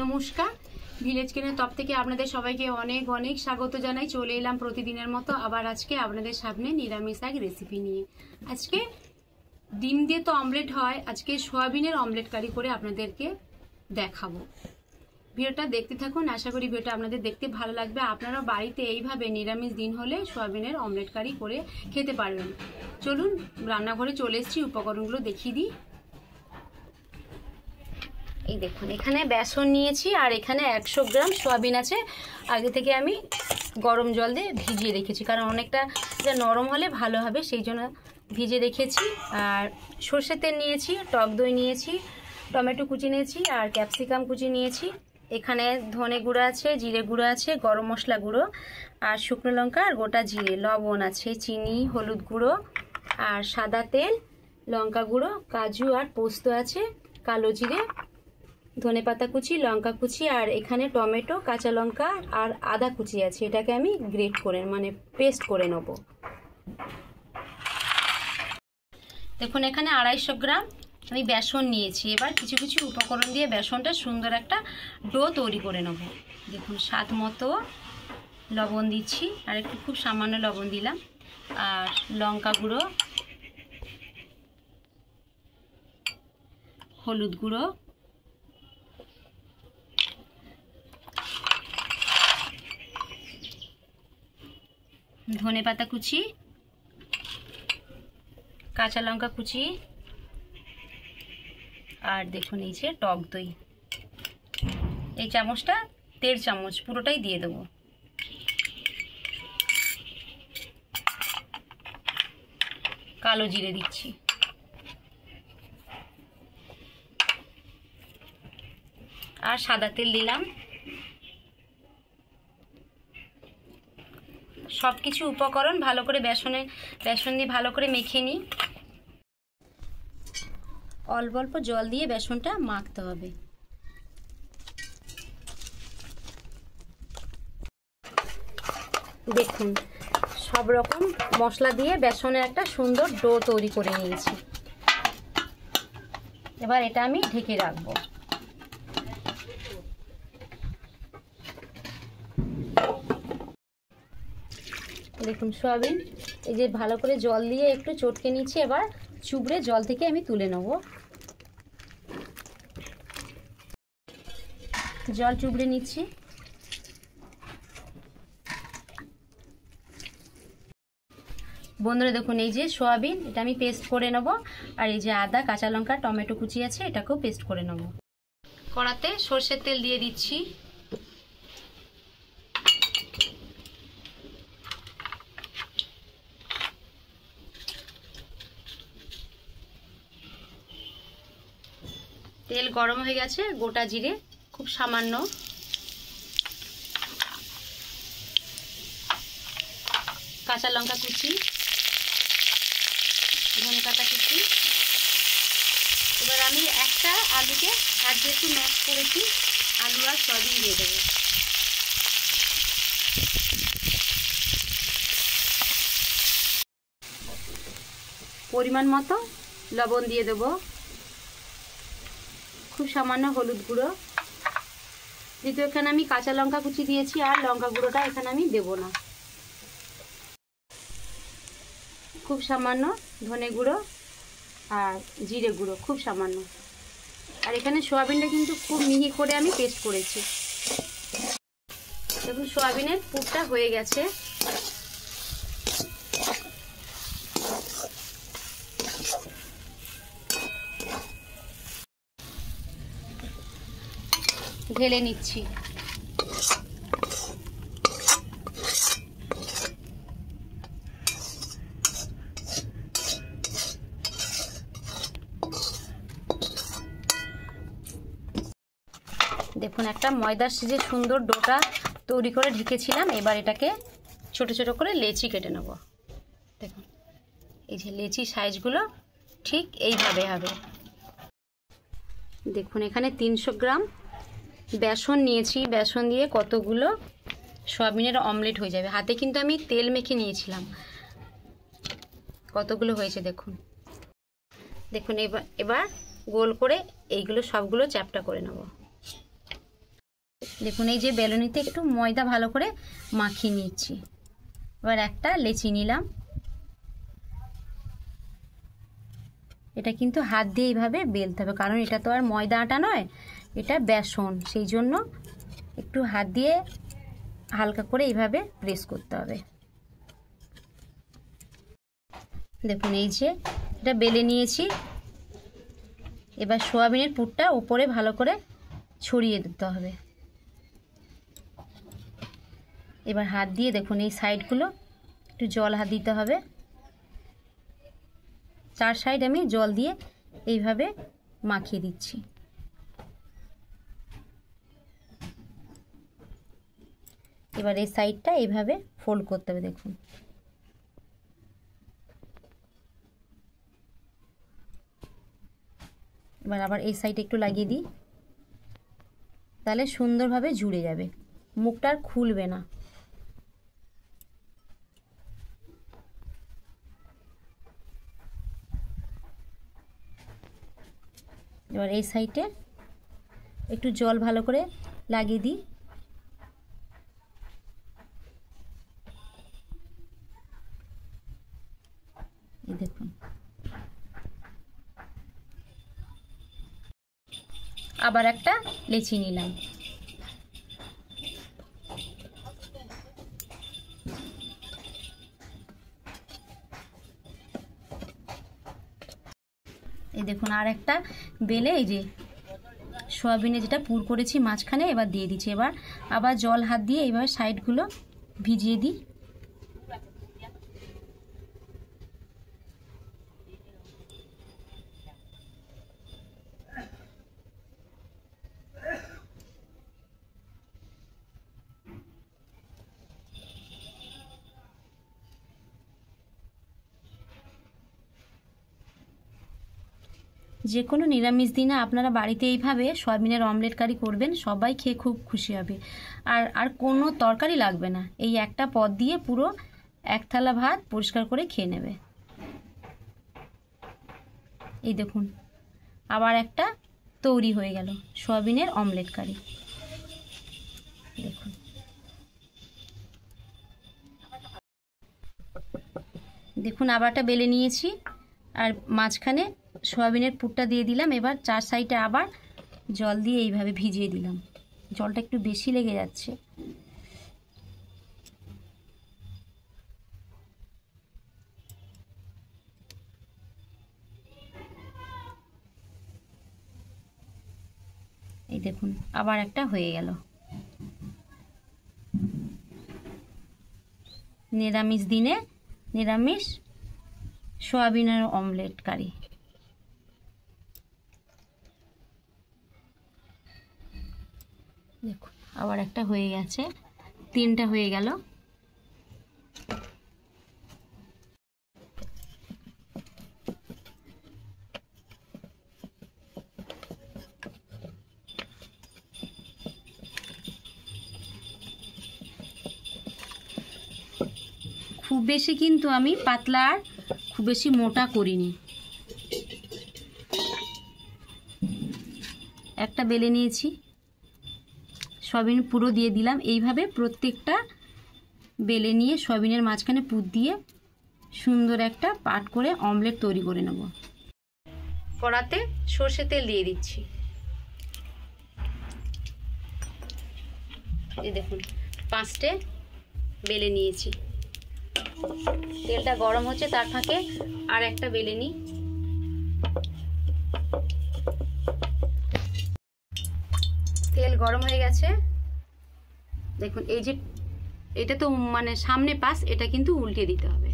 নমস্কার, ভিলেজ কিচেনের তরফ থেকে আপনাদের সবাইকে অনেক অনেক স্বাগত জানাই। চলে এলাম প্রতিদিনের মতো আবার আজকে আপনাদের সামনে নিরামিষ এক রেসিপি নিয়ে। আজকে ডিম দিয়ে তো অমলেট হয়, আজকে সয়াবিনের অমলেট কারি করে আপনাদেরকে দেখাবো। ভিডিওটা দেখতে থাকুন, আশা করি ভিডিওটা আপনাদের দেখতে ভালো লাগবে। আপনারাও বাড়িতে এইভাবে নিরামিষ দিন হলে সয়াবিনের অমলেট কারি করে খেতে পারবেন। চলুন রান্নাঘরে চলে এসেছি, উপকরণগুলো দেখিয়ে দিই। এই দেখুন, এখানে বেসন নিয়েছি আর এখানে 100 গ্রাম সয়াবিন আছে। আগে থেকে আমি গরম জল দিয়ে ভিজিয়ে রেখেছি, কারণ অনেকটা নরম হলে ভালো হবে, সেই জন্য ভিজিয়ে রেখেছি। আর সর্ষের তেল নিয়েছি, টক দই নিয়েছি, টমেটো কুচি নিয়েছি আর ক্যাপসিকাম কুচি নিয়েছি। এখানে ধনে গুঁড়ো আছে, জিরে গুঁড়ো আছে, গরম মশলা গুঁড়ো আর শুকনো লঙ্কা আর গোটা জিরে, লবণ আছে, চিনি, হলুদ গুঁড়ো আর সাদা তেল, লঙ্কা গুঁড়ো, কাজু আর পোস্ত আছে, কালো জিরে, ধনেপাতা কুচি, লঙ্কা কুচি আর এখানে টমেটো, কাঁচা লঙ্কা আর আদা কুচি আছে। এটাকে আমি গ্রেট করে পেস্ট করে নেব। দেখুন, এখানে 250 গ্রাম আমি বেসন নিয়েছি। এবার কিছু কিছু উপকরণ দিয়ে বেসনটা সুন্দর একটা ডো তৈরি করে নেব। দেখুন, স্বাদ মতো লবণ দিচ্ছি আর একটু খুব সামান্য লবণ দিলাম, আর লঙ্কা গুঁড়ো, হলুদ গুঁড়ো, ধনেপাতা কুচি, কাঁচা লঙ্কা কুচি আর দেখুন এই যে টক দই। এই চামচটা 1.5 চামচ পুরোটাই দিয়ে দেবো। কালো জিরে দিচ্ছি আর সাদা তেল দিলাম। সব কিছু উপকরণ ভালো করে বেসন দিয়ে ভালো করে মেখে নিই। অল্প অল্প জল দিয়ে বেসনটা মাখতে হবে। দেখুন, সব রকম মশলা দিয়ে বেসনের একটা সুন্দর ডো তৈরি করে নিয়েছি। এবার এটা আমি ঢেকে রাখবো। দেখুন, সয়াবিন এই যে ভালো করে জল দিয়ে একটু চটকে নিচ্ছি। এবার চুবড়ে জল থেকে আমি তুলে নেব। জল চুবড়ে নিচ্ছি। বন্ধুরা দেখুন, এই যে সয়াবিন, এটা আমি পেস্ট করে নেব। আর এই যে আদা, কাঁচা লঙ্কা, টমেটো কুচি আছে, এটাকেও পেস্ট করে নেব। কড়াতে সর্ষের তেল দিয়ে দিচ্ছি। তেল গরম হয়ে গেছে, গোটা জিরে খুব সামান্য, কাঁচা লঙ্কা কুচি, ধনেপাতা কুচি। এবার আমি একটা আলুকে হাত দিয়ে একটু ম্যাশ করেছি, আলু আর সয়াবিন দিয়ে দেবো। পরিমাণ মতো লবণ দিয়ে দেবো, খুব সামান্য হলুদ গুঁড়ো। যেহেতু এখানে আমি কাঁচা লঙ্কা কুচি দিয়েছি আর লঙ্কা গুঁড়োটা এখানে আমি দেব না। খুব সামান্য ধনে গুঁড়ো আর জিরে গুঁড়ো, খুব সামান্য। আর এখানে সয়াবিনটা কিন্তু খুব মিহি করে আমি পেস্ট করেছি। দেখুন, সয়াবিনের পুরটা হয়ে গেছে। ঢেলে নিচ্ছি। দেখুন, একটা ময়দার যে সুন্দর ডোটা তৈরি করে ঢেকেছিলাম। এবার এটাকে ছোট ছোট করে লেচি কেটে নেব। দেখুন, এই যে লেচি সাইজগুলো ঠিক এইভাবে হবে। দেখুন, এখানে 300 গ্রাম বেসন নিয়েছি। বেসন দিয়ে কতগুলো সয়াবিনের অমলেট হয়ে যাবে। হাতে কিন্তু আমি তেল মেখে নিয়েছিলাম। কতগুলো হয়েছে দেখুন। দেখুন, এবার গোল করে এইগুলো সবগুলো চ্যাপটা করে নেব। দেখুন এই যে বেলুনিতে একটু ময়দা ভালো করে মাখিয়ে নিচ্ছি। এবার একটা লেচি নিলাম। এটা কিন্তু হাত দিয়ে এইভাবে বেলতে হবে, কারণ এটা তো আর ময়দা আটা নয়, এটা বেসন, সেই জন্য একটু হাত দিয়ে হালকা করে এইভাবে প্রেস করতে হবে। দেখুন এই যে এটা বেলে নিয়েছি। এবার সোয়াবিনের পুরটা উপরে ভালো করে ছড়িয়ে দিতে হবে। এবার হাত দিয়ে দেখুন এই সাইডগুলো একটু জল হাত দিতে হবে। 4 সাইড আমি জল দিয়ে এইভাবে মাখিয়ে দিচ্ছি। এবার এই সাইডটা এইভাবে ফোল্ড করতে হবে। দেখুন এবার আবার এই সাইডে একটু লাগিয়ে দিই, তাহলে সুন্দরভাবে জুড়ে যাবে, মুখটা আর খুলবে না। এবার এই সাইডে একটু জল ভালো করে লাগিয়ে দিই। এই দেখুন আবার একটা লেচি নিলাম। এই দেখুন আর একটা বেলে এই যে সোয়াবিনে যেটা পুর করেছি মাঝখানে এবার দিয়ে দিচ্ছি। এবার আবার জল হাত দিয়ে এইভাবে সাইডগুলো ভিজিয়ে দিই। যে কোনো নিরামিষ দিনে আপনারা বাড়িতে এইভাবে সয়াবিনের অমলেট কারি করবেন, সবাই খেয়ে খুব খুশি হবে। আর কোনো তরকারি লাগবে না, এই একটা পদ দিয়ে পুরো 1 থালা ভাত পরিষ্কার করে খেয়ে নেবে। এই দেখুন আবার একটা তৈরি হয়ে গেল সয়াবিনের অমলেট কারি। দেখুন দেখুন আবারটা বেলে নিয়েছি আর মাঝখানে সোয়াবিনের পুরটা দিয়ে দিলাম। এবার 4 সাইডে আবার জল দিয়ে এইভাবে ভিজিয়ে দিলাম। জলটা একটু বেশি লেগে যাচ্ছে। এই দেখুন আবার একটা হয়ে গেল নিরামিষ দিনে নিরামিষ সোয়াবিনের অমলেট কারি। দেখুন আবার একটা হয়ে গেছে, 3টা হয়ে গেল। খুব বেশি কিন্তু আমি পাতলা আর খুব বেশি মোটা করিনি। একটা বেলে নিয়েছি, সয়াবিন পুরো দিয়ে দিলাম। এইভাবে প্রত্যেকটা বেলে নিয়ে সয়াবিনের মাঝখানে পুর দিয়ে সুন্দর একটা পাট করে অমলেট তৈরি করে নেব। কড়াতে সর্ষে তেল দিয়ে দিচ্ছি। এই দেখুন 5টে বেলে নিয়েছি। তেলটা গরম হচ্ছে, তার ফাঁকে আর একটা বেলে নিই। তেল গরম হয়ে গেছে। দেখুন এই যে এটা তো মানে সামনে পাশ, এটা কিন্তু উল্টে দিতে হবে।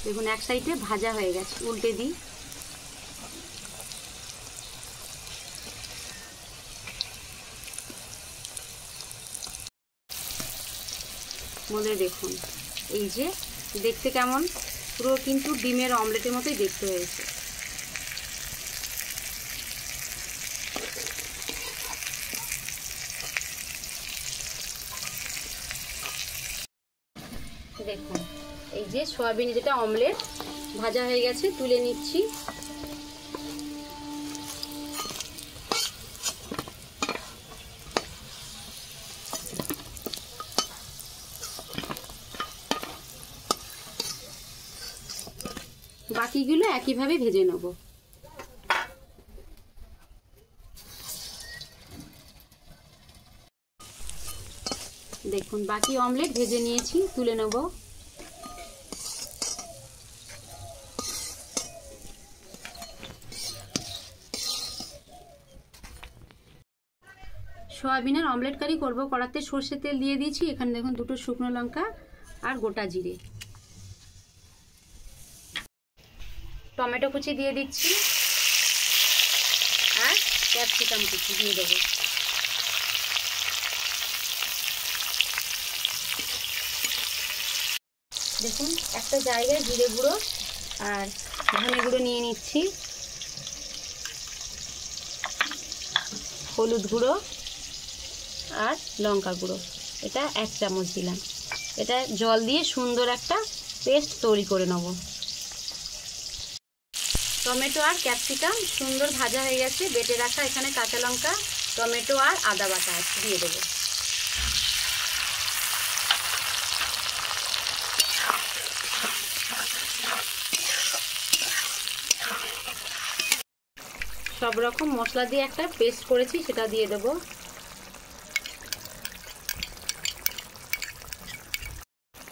দেখুন এক সাইডে ভাজা হয়ে গেছে, উল্টে দিই। মনে দেখুন এই যে দেখতে কেমন, পুরো কিন্তু ডিমের অমলেটের মতোই দেখতে হয়েছে। দেখুন এই যে সয়াবিন যেটা অমলেট ভাজা হয়ে গেছে, তুলে নিচ্ছি। বাকিগুলো একইভাবে ভেজে নেব। দেখুন বাকি অমলেট ভেজে নিয়েছি, তুলে নেব। সয়াবিনের অমলেট কারি করব। কড়াতে সর্ষের তেল দিয়ে দিয়েছি। এখানে দেখুন 2টো শুকনো লঙ্কা আর গোটা জিরে, টমেটো কুচি দিয়ে দিচ্ছি আর ক্যাপসিকাম কুচি দিয়ে দেবো। দেখুন একটা জায়গায় জিরে গুঁড়ো আর ধনে গুঁড়ো নিয়ে নিচ্ছি, হলুদ গুঁড়ো আর লঙ্কা গুঁড়ো, এটা 1 চামচ দিলাম। এটা জল দিয়ে সুন্দর একটা পেস্ট তৈরি করে নেব। টমেটো আর ক্যাপসিকাম সুন্দর ভাজা হয়ে গেছে। বেটে রাখা এখানে কাঁচা লঙ্কা, টমেটো আর আদা বাটা দিয়ে দেবো। সব রকম মশলা দিয়ে একটা পেস্ট করেছি, সেটা দিয়ে দেবো।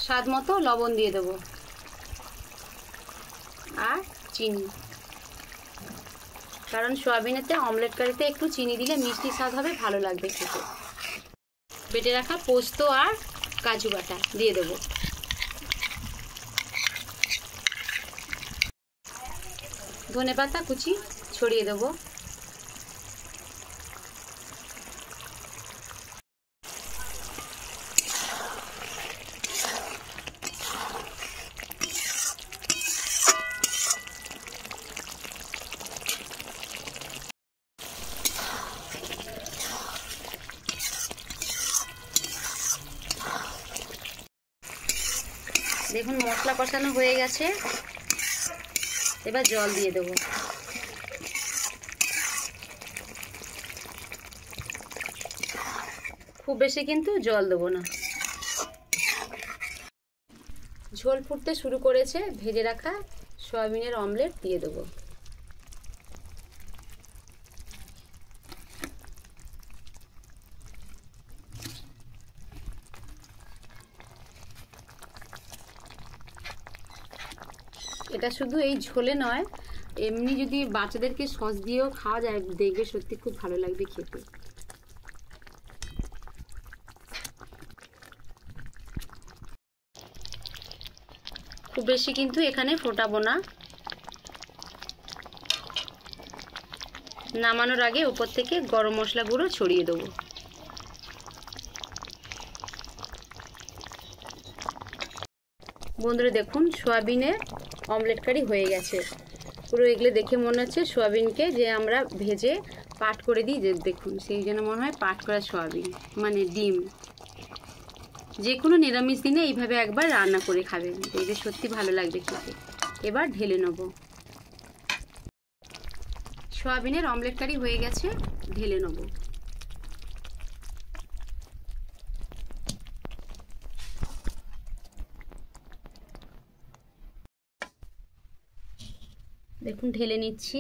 স্বাদ মতো লবণ দিয়ে দেবো আর চিনি, কারণ সয়াবিনেতে অমলেট কারিতে একটু চিনি দিলে মিষ্টি স্বাদ হবে, ভালো লাগবে খেতে। বেটে রাখা পোস্ত আর কাজু বাটা দিয়ে দেবো। ধনেপাতা কুচি ছড়িয়ে দেবো। দেখুন মশলা কষানো হয়ে গেছে, এবার জল দিয়ে দেবো। খুব বেশি কিন্তু জল দেবো না। ঝোল ফুটতে শুরু করেছে, ভেজে রাখা সয়াবিনের অমলেট দিয়ে দেবো। এটা শুধু এই ঝোলে নয়, এমনি যদি বাচ্চাদেরকে সস দিয়েও খাওয়া যায়, দেখবে সত্যি খুব ভালো লাগবে খেতে। খুব বেশি কিন্তু এখানে ফোটাবো না। নামানোর আগে উপর থেকে গরম মশলা গুঁড়ো ছড়িয়ে দেবো। বন্ধুরা দেখুন সয়াবিনের অমলেট কারি হয়ে গেছে। পুরো এগুলো দেখে মনে হচ্ছে সয়াবিনকে যে আমরা ভেজে পাট করে দিই, যে দেখুন সেই জন্য মনে হয় পাট করা সয়াবিন মানে ডিম। যে কোনো নিরামিষ দিনে এইভাবে একবার রান্না করে খাবেন, দেখবে সত্যি ভালো লাগবে খেতে। এবার ঢেলে নেব। সয়াবিনের অমলেট কারি হয়ে গেছে, ঢেলে নেব। দেখুন ঢেলে নিচ্ছি।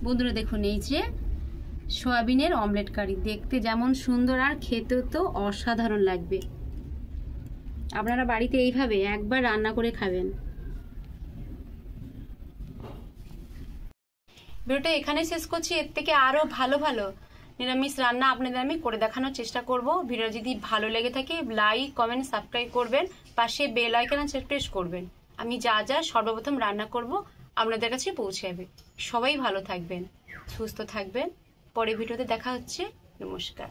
বন্ধুরা দেখুন এই যে সয়াবিনের অমলেট কারি, দেখতে যেমন সুন্দর আর খেতেও তো অসাধারণ লাগবে। আপনারা বাড়িতে এইভাবে একবার রান্না করে খাবেন। ভিডিওটা এখানে শেষ করছি। এর থেকে আরও ভালো ভালো নিরামিষ রান্না আপনাদের আমি করে দেখানোর চেষ্টা করব। ভিডিও যদি ভালো লেগে থাকে লাইক কমেন্ট সাবস্ক্রাইব করবেন, পাশে বেল আইকন প্রেস করবেন। আমি যা যা সর্বপ্রথম রান্না করব আপনাদের কাছে পৌঁছে যাবে। সবাই ভালো থাকবেন, সুস্থ থাকবেন। পরের ভিডিওতে দেখা হচ্ছে। নমস্কার।